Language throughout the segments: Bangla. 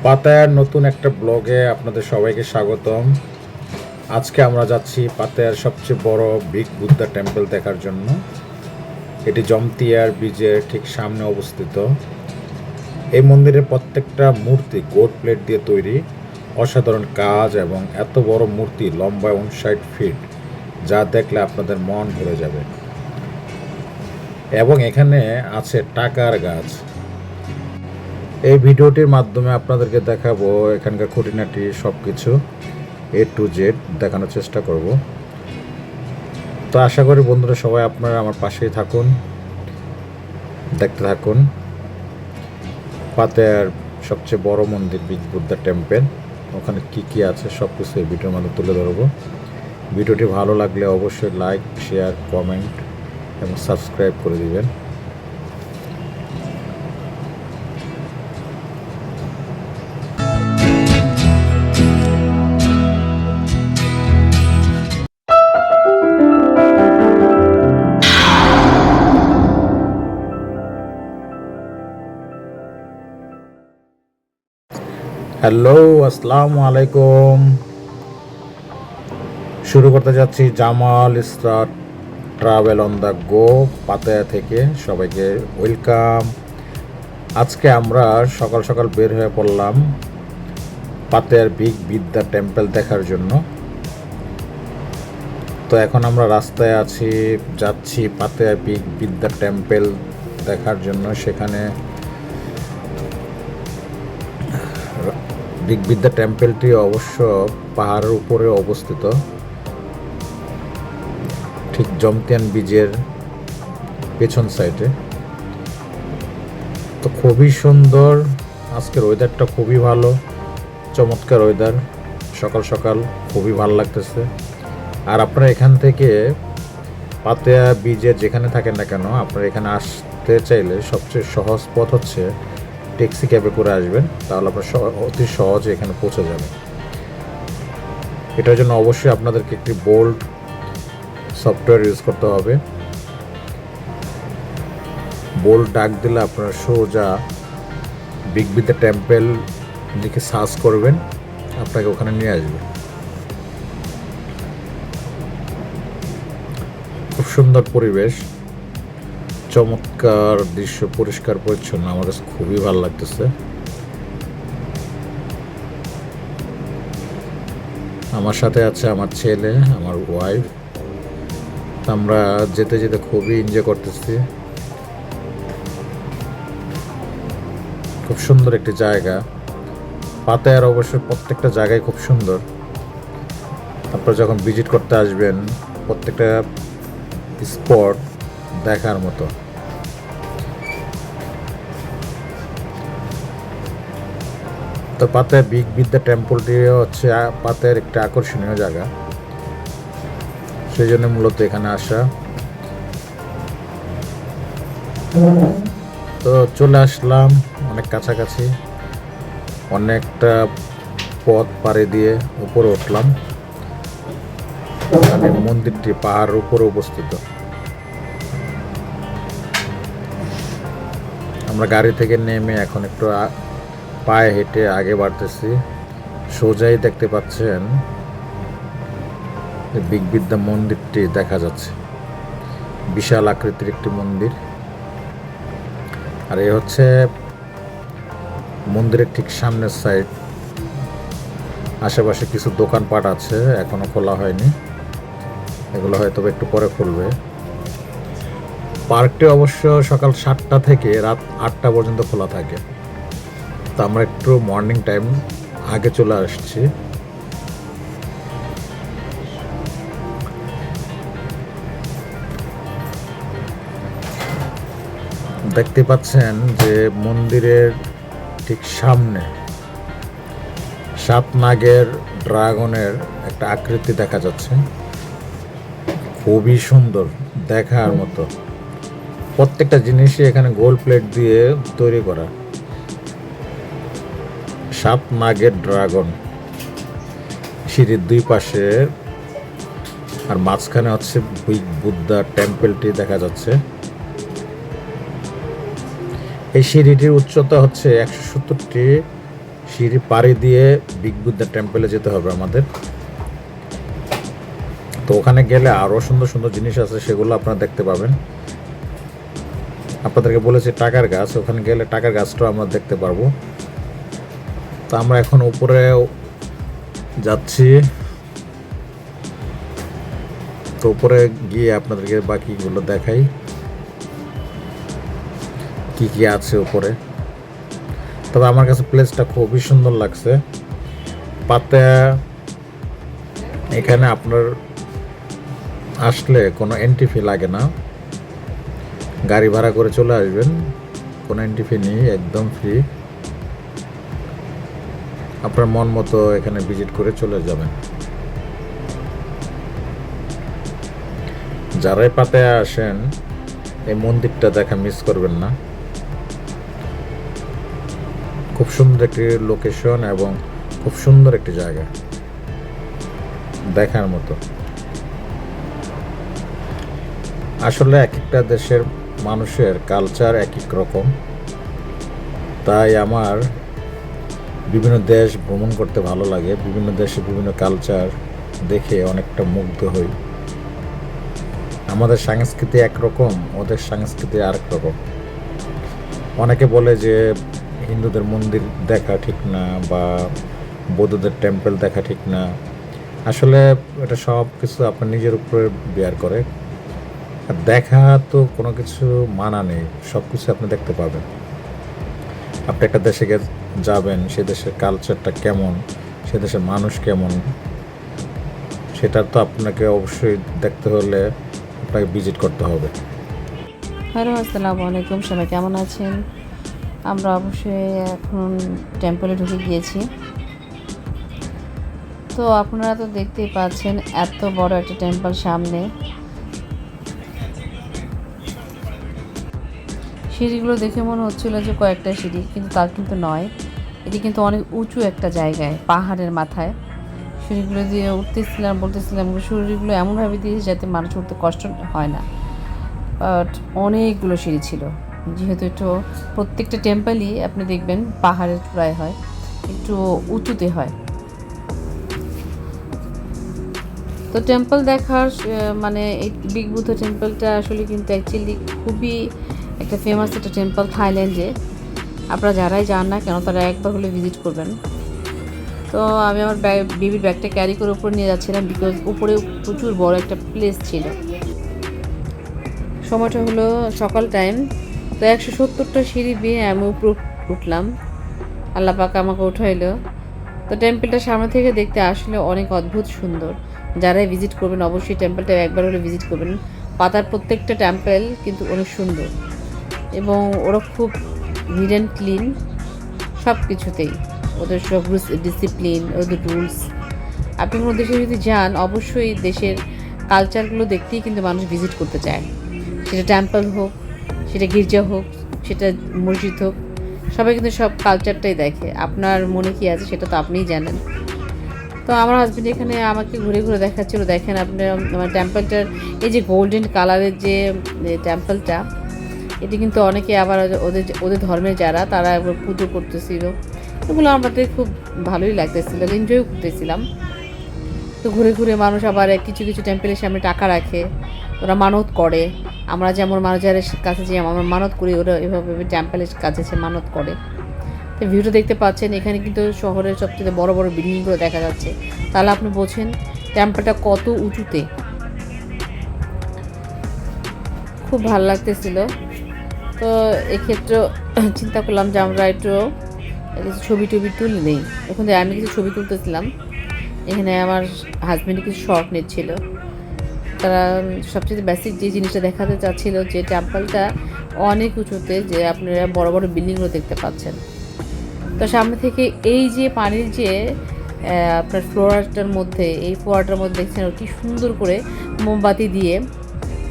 পাতায়ার নতুন একটা ব্লগে আপনাদের সবাইকে স্বাগতম। আজকে আমরা যাচ্ছি পাতায়ার সবচেয়ে বড় বিগ বুদ্ধা টেম্পল দেখার জন্য। এটি জমতিয়ার ব্রিজের ঠিক সামনে অবস্থিত। এই মন্দিরের প্রত্যেকটা মূর্তি গোল্ড প্লেট দিয়ে তৈরি, অসাধারণ কাজ এবং এত বড় মূর্তি লম্বায় 59 ফিট, যা দেখলে আপনাদের মন ভরে যাবে। এবং এখানে আছে টাকার গাছ। এই ভিডিওটির মাধ্যমে আপনাদেরকে দেখাবো এখানকার খুঁটিনাটি সব কিছু A to Z দেখানোর চেষ্টা করব। তো আশা করি বন্ধুরা সবাই আপনারা আমার পাশেই থাকুন, দেখতে থাকুন পাতায়ার সবচেয়ে বড় মন্দির বিগ বুদ্ধা টেম্পল। ওখানে কি আছে সব কিছু এই ভিডিওর মাধ্যমে তুলে ধরবো। ভিডিওটি ভালো লাগলে অবশ্যই লাইক, শেয়ার, কমেন্ট এবং সাবস্ক্রাইব করে দিবেন। হ্যালো, আসসালামু আলাইকুম। শুরু করতে যাচ্ছি Jamal Israt travel on the go Pattaya থেকে। সবাইকে ওয়েলকাম। আজকে আমরা সকাল সকাল বের হয়ে পড়লাম পাতায়ার বিগ বুদ্ধা টেম্পল দেখার জন্য। তো এখন আমরা রাস্তায় আছি, যাচ্ছি পাতায়া বিগ বুদ্ধা টেম্পল দেখার জন্য। সেখানে বিগ বুদ্ধা টেম্পলটি অবশ্য পাহাড়ের উপরে অবস্থিত, ঠিক জমতিয়ান ব্রিজের পেছন সাইডে। তো খুবই সুন্দর, আজকের ওয়েদারটা খুবই ভালো, চমৎকার ওয়েদার। সকাল সকাল খুবই ভালো লাগতেছে। আর আপনারা এখান থেকে পাতায়া ব্রিজের যেখানে থাকেন না কেন, আপনারা এখানে আসতে চাইলে সবচেয়ে সহজ পথ হচ্ছে ট্যাক্সি ক্যাবে করে আসবেন, তাহলে আপনার অতি সহজে এখানে পৌঁছে যাবেন। এটার জন্য অবশ্যই আপনাদেরকে একটি বোল্ট সফটওয়্যার ইউজ করতে হবে। বোল্ট ডাক দিলে আপনারা সোজা বিগ বুদ্ধা টেম্পল লিখে সার্চ করবেন, আপনাকে ওখানে নিয়ে আসবে। খুব সুন্দর পরিবেশ, চমৎকার দৃশ্য, পরিষ্কার পরিচ্ছন্ন। আমার কাছে খুবই ভালো লাগতেছে। আমার সাথে আছে আমার ছেলে, আমার ওয়াইফ। আমরা যেতে যেতে খুবই এনজয় করতেছি। খুব সুন্দর একটি জায়গা। পাতায়ার অবশ্য প্রত্যেকটা জায়গায় খুব সুন্দর। আপনারা যখন ভিজিট করতে আসবেন, প্রত্যেকটা স্পট দেখার মতো। তো পাতায়া বিগ বুদ্ধা টেম্পলটি হচ্ছে পাতায়ার একটা আকর্ষণীয় জায়গা, সেই জন্য মূলত এখানে আসা। তো চলে আসলাম অনেক কাছাকাছি, অনেকটা পথ পাড়ি দিয়ে উপরে উঠলাম। মানে মন্দিরটি পাহাড়ের উপরে অবস্থিত। আমরা গাড়ি থেকে নেমে এখন একটু পায়ে হেঁটে আগে বাড়তেছি। সোজাই দেখতে পাচ্ছেন বিগ বুদ্ধা মন্দিরটি দেখা যাচ্ছে, বিশাল আকৃতির একটি মন্দির। আর এ হচ্ছে মন্দিরের ঠিক সামনের সাইড। আশেপাশে কিছু দোকানপাট আছে, এখনো খোলা হয়নি, এগুলো হয়তো একটু পরে খুলবে। পার্কটি অবশ্য সকাল 7টা থেকে রাত 8টা পর্যন্ত খোলা থাকে। তো আমরা একটু মর্নিং টাইম আগে চলে আসছি। দেখতে পাচ্ছেন যে মন্দিরের ঠিক সামনে 7 নাগের ড্রাগনের একটা আকৃতি দেখা যাচ্ছে। খুবই সুন্দর, দেখার মতো। প্রত্যেকটা জিনিসই এখানে গোল্ড প্লেট দিয়ে তৈরি করা। 7 নাগের ড্রাগন, সিঁড়ির দুই পাশে, আর মাঝখানে হচ্ছে বিগ বুদ্ধা টেম্পলটি দেখা যাচ্ছে। এই সিঁড়িটির উচ্চতা হচ্ছে 170 সিঁড়ি পাড়ি দিয়ে বিগ বুদ্ধা টেম্পলে যেতে হবে আমাদের। তো ওখানে গেলে আরও সুন্দর সুন্দর জিনিস আছে, সেগুলো আপনারা দেখতে পাবেন। আপনাদেরকে বলেছি টাকার গাছ, ওখানে গেলে টাকার গাছটাও আমরা দেখতে পারবো। তো আমরা এখন উপরে যাচ্ছি। তো উপরে গিয়ে আপনাদেরকে বাকিগুলো দেখাই কি কি আছে উপরে। তবে আমার কাছে প্লেসটা খুবই সুন্দর লাগছে। পাতায়া এখানে আপনার আসলে কোনো এন্ট্রি ফি লাগে না, গাড়ি ভাড়া করে চলে আসবেন, কোনো এন্ট্রি ফি নেই, একদম ফ্রি। আপনার মন মতো এখানে ভিজিট করে চলে যাবেন। যারাই পাতায়া আসেন এই মন্দিরটা দেখা মিস করবেন না। খুব সুন্দর একটি লোকেশন এবং খুব সুন্দর একটি জায়গা, দেখার মতো। আসলে এক একটা দেশের মানুষের কালচার এক এক রকম, তাই আমার বিভিন্ন দেশ ভ্রমণ করতে ভালো লাগে। বিভিন্ন দেশে বিভিন্ন কালচার দেখে অনেকটা মুগ্ধ হই। আমাদের সংস্কৃতি একরকম, ওদের সংস্কৃতি আরেক রকম। অনেকে বলে যে হিন্দুদের মন্দির দেখা ঠিক না বা বৌদ্ধদের টেম্পল দেখা ঠিক না। আসলে এটা সব কিছু আপনার নিজের উপরে বেয়ার করে। আর দেখা তো কোনো কিছু মানা নেই, সব কিছু আপনি দেখতে পাবেন। আপনি একটা দেশে যাবেন, সে দেশের কালচারটা কেমন, সে দেশের মানুষ কেমন, সেটা তো আপনাকে অবশ্যই দেখতে হলে আপনাকে ভিজিট করতে হবে। হ্যালো, আসসালামু আলাইকুম, সবাই কেমন আছেন? আমরা অবশ্যই এখন টেম্পলে ঢুকে গিয়েছি। তো আপনারা তো দেখতেই পাচ্ছেন এত বড় একটা টেম্পল সামনে। সিঁড়িগুলো দেখে মনে হচ্ছিল যে কয়েকটা সিঁড়ি, কিন্তু তা কিন্তু নয়। এটি কিন্তু অনেক উঁচু একটা জায়গায়, পাহাড়ের মাথায়। সিঁড়িগুলো দিয়ে উঠতেছিলাম, বলতেছিলাম সিঁড়িগুলো এমনভাবে দিয়েছে যাতে মানুষ উঠতে কষ্ট হয় না। বাট অনেকগুলো সিঁড়ি ছিল, যেহেতু একটু প্রত্যেকটা টেম্পলই আপনি দেখবেন পাহাড়ের চূড়ায় হয়, একটু উঁচুতে হয়। তো টেম্পল দেখার মানে এই বিগ বুদ্ধা টেম্পলটা আসলে কিন্তু অ্যাকচুয়ালি খুবই একটা ফেমাস একটা টেম্পল থাইল্যান্ডে। আপনারা যারাই যান না কেন তারা একবার হলে ভিজিট করবেন। তো আমি আমার বেবির ব্যাগটা ক্যারি করে উপরে নিয়ে যাচ্ছিলাম, বিকজ উপরে প্রচুর বড় একটা প্লেস ছিল। সময়টা হলো সকাল টাইম। তো 170টা সিঁড়ি দিয়ে আমি উপরে উঠলাম, আল্লাহ পাক আমাকে উঠাইলো। তো টেম্পলটা সামনে থেকে দেখতে আসলে অনেক অদ্ভুত সুন্দর। যারাই ভিজিট করবেন অবশ্যই টেম্পলটা একবার হলে ভিজিট করবেন। পাতার প্রত্যেকটা টেম্পল কিন্তু অনেক সুন্দর, এবং ওরা খুব নিট অ্যান্ড ক্লিন সব কিছুতেই। ওদের সব ডিসিপ্লিন, ওদের রুলস। আপনি কোনো দেশে যদি যান অবশ্যই দেশের কালচারগুলো দেখতেই কিন্তু মানুষ ভিজিট করতে চায়। সেটা টেম্পল হোক, সেটা গির্জা হোক, সেটা মসজিদ হোক, সবাই কিন্তু সব কালচারটাই দেখে। আপনার মনে কি আছে সেটা তো আপনিই জানেন। তো আমার হাজব্যান্ড এখানে আমাকে ঘুরে ঘুরে দেখাচ্ছিল, দেখেন আপনি আমার টেম্পলটার এই যে গোল্ডেন কালারের যে টেম্পলটা, এটি কিন্তু অনেকে আবার ওদের ওদের ধর্মের যারা তারা একবার পুজো করতেছিল। এগুলো আমাদের খুব ভালোই লাগতেছিল, এনজয় করতেছিলাম। তো ঘুরে ঘুরে মানুষ আবার কিছু কিছু টেম্পলের সামনে টাকা রাখে, ওরা মানত করে। আমরা যেমন মানুষের কাছে যে আমরা মানত করি, ওরা এভাবে টেম্পলের কাছে সে মানত করে। তো ভিউটা দেখতে পাচ্ছেন, এখানে কিন্তু শহরের সবচেয়ে বড় বড় বিল্ডিংগুলো দেখা যাচ্ছে। তাহলে আপনি বোঝেন টেম্পলটা কত উঁচুতে। খুব ভালো লাগতেছিল। তো এক্ষেত্রে চিন্তা করলাম যে আমরা একটু ছবি টবি তুলে নেই। ওখান থেকে আমি কিছু ছবি তুলতেছিলাম, এখানে আমার হাজব্যান্ড কিছু শর্ট নিচ্ছিল। তারা সবচেয়ে বেসিক যে জিনিসটা দেখাতে চাচ্ছিল যে টেম্পলটা অনেক উঁচুতে, যে আপনারা বড় বড় বিল্ডিংগুলো দেখতে পাচ্ছেন। তো সামনে থেকে এই যে পানির যে আপনার ফ্লোরাটার মধ্যে, এই ফোয়ারাটার মধ্যে দেখছেন কি সুন্দর করে মোমবাতি দিয়ে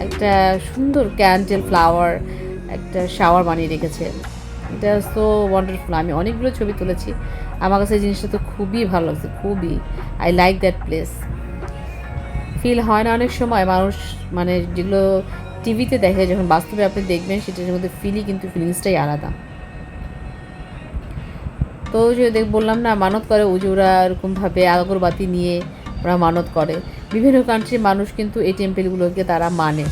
একটা সুন্দর ক্যান্ডেল ফ্লাওয়ার একটা শাওয়ার বানিয়ে রেখেছে। এটা সো ওয়ান্ডারফুল। আমি অনেকগুলো ছবি তুলেছি, আমার কাছে এই জিনিসটা তো খুবই ভালো লাগছে, খুবই। I like that place. Feel হয় না অনেক সময় মানুষ, মানে যেগুলো টিভিতে দেখে, যখন বাস্তবে আপনি দেখবেন সেটার মধ্যে ফিলই কিন্তু ফিলিংসটাই আলাদা। তো ওই যে বললাম না, মানত করে ওই যে ওরা এরকমভাবে আগরবাতি নিয়ে ওরা মানত করে। বিভিন্ন কান্ট্রির মানুষ কিন্তু এই টেম্পেলগুলোকে তারা মানে,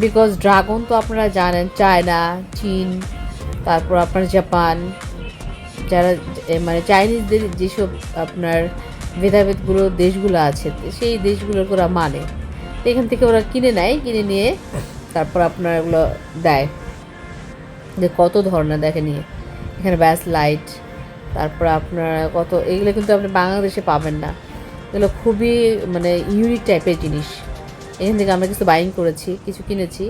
বিকজ ড্রাগন তো আপনারা জানেন চায়না, চীন, তারপর আপনার জাপান, যারা মানে চাইনিজদের যেসব আপনার ভেদাভেদগুলো দেশগুলো আছে সেই দেশগুলোকে ওরা মানে। তো এখান থেকে ওরা কিনে নেয়, কিনে নিয়ে তারপর আপনার এগুলো দেয়। যে কত ধরনের দেখে নিয়ে এখানে ব্যাস লাইট, তারপর আপনার কত, এগুলো কিন্তু আপনি বাংলাদেশে পাবেন না। এগুলো খুবই মানে ইউনিক টাইপের জিনিস। এখান থেকে আমরা কিছু বাইং করেছি, কিছু কিনেছি,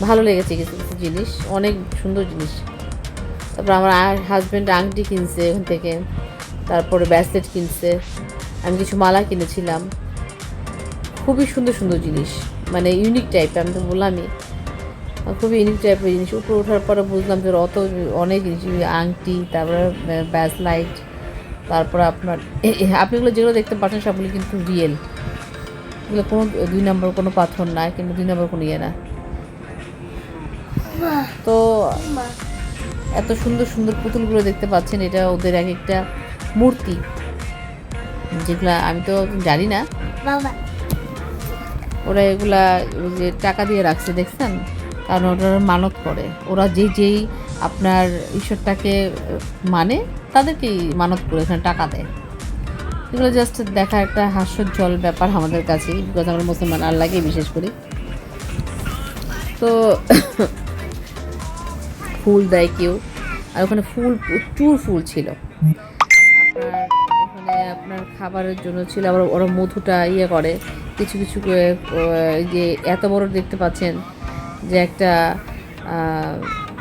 ভালো লেগেছে কিছু কিছু জিনিস, অনেক সুন্দর জিনিস। তারপর আমার হাজব্যান্ড আংটি কিনছে এখান থেকে, তারপরে ব্রেসলেট কিনছে, আমি কিছু মালা কিনেছিলাম। খুবই সুন্দর সুন্দর জিনিস, মানে ইউনিক টাইপের, আমি তো বললামই খুবই ইউনিক টাইপের জিনিস। উপরে ওঠার পরে বুঝলাম যে অত অনেক জিনিস, আংটি, তারপরে ব্রেসলাইট, তারপরে আপনার আপনিগুলো যেগুলো দেখতে পাচ্ছেন সবগুলো কিন্তু রিয়েল, এগুলো কোনো 2 নম্বর কোনো পাথর না, কিন্তু 2 নম্বর কোনো ইয়ে না। তো এত সুন্দর সুন্দর পুতুলগুলো দেখতে পাচ্ছেন, এটা ওদের এক একটা মূর্তি, যেগুলা আমি তো জানি না, ওরা এগুলা ওই যে টাকা দিয়ে রাখছে দেখছেন, কারণ ওরা মানত করে। ওরা যেই আপনার ঈশ্বরটাকে মানে তাদেরকেই মানত করে এখানে টাকা দেয়। এগুলো জাস্ট দেখা একটা হাস্যোজ্জ্বল ব্যাপার আমাদের কাছে, বিকজ আমরা মুসলমান, আল্লাহকেই বিশেষ করি। তো ফুল দেয় কেউ, আর ওখানে ফুল প্রচুর ফুল ছিল। আপনার এখানে আপনার খাবারের জন্য ছিল, আবার ওরা মধুটা ইয়ে করে কিছু কিছু যে এত বড় দেখতে পাচ্ছেন যে একটা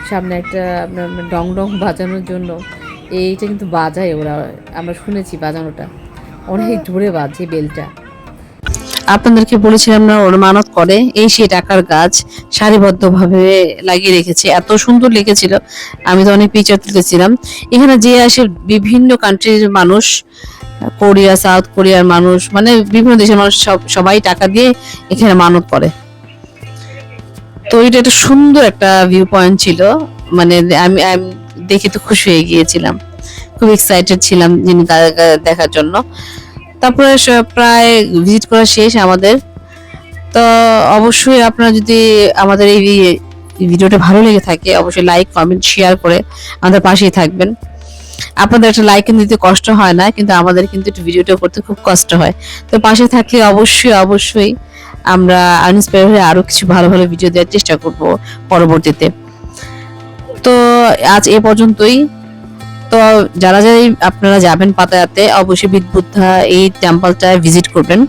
সামনে একটা আপনার ডং ডং বাজানোর জন্য এইটা কিন্তু বাজায় ওরা, আমরা শুনেছি বাজানোটা অনেক জোরে বাজে বেলটা। আপনাদেরকে বলেছিলাম না ওরা মানত করে, এই সেই টাকার গাছ সারিবদ্ধভাবে লাগিয়ে রেখেছে, এত সুন্দর লেগেছিল। আমি তো অনেক পিকচার তুলেছিলাম। এখানে যে আসে বিভিন্ন কান্ট্রির মানুষ, কোরিয়া, সাউথ কোরিয়ার মানুষ, মানে বিভিন্ন দেশের মানুষ সবাই টাকা দিয়ে এখানে মানত করে। তো এটা একটা সুন্দর একটা ভিউ পয়েন্ট ছিল, মানে আমি দেখে তো খুশি হয়ে গিয়েছিলাম, খুব এক্সাইটেড ছিলাম জিনিস দেখার জন্য। তারপরে প্রায় ভিজিট করা শেষ আমাদের। তো অবশ্যই আপনারা যদি আমাদের এই ভিডিওটা ভালো লেগে থাকে, অবশ্যই লাইক, কমেন্ট, শেয়ার করে আমাদের পাশেই থাকবেন। আপনাদের একটা লাইক দিতে কষ্ট হয় না, কিন্তু আমাদের কিন্তু একটু ভিডিওটা করতে খুব কষ্ট হয়। তো পাশে থাকলে অবশ্যই অবশ্যই আমরা ইন্সপায়ার হয়ে আরো কিছু ভালো ভালো ভিডিও দেওয়ার চেষ্টা করব পরবর্তীতে। তো আজ এ পর্যন্তই। তো যারা যারা আপনারা যাবেন পাতায়াতে, অবশ্যই বিগ বুদ্ধা এই টেম্পলটা ভিজিট করবেন,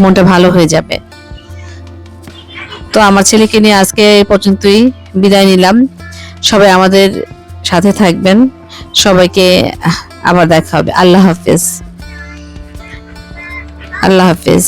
মনটা ভালো হয়ে যাবে। তো আমার ছেলেকে নিয়ে আজকে এই পর্যন্তই বিদায় নিলাম। সবাই আমাদের সাথে থাকবেন, সবাইকে আবার দেখা হবে। আল্লাহ হাফেজ, আল্লাহ হাফেজ।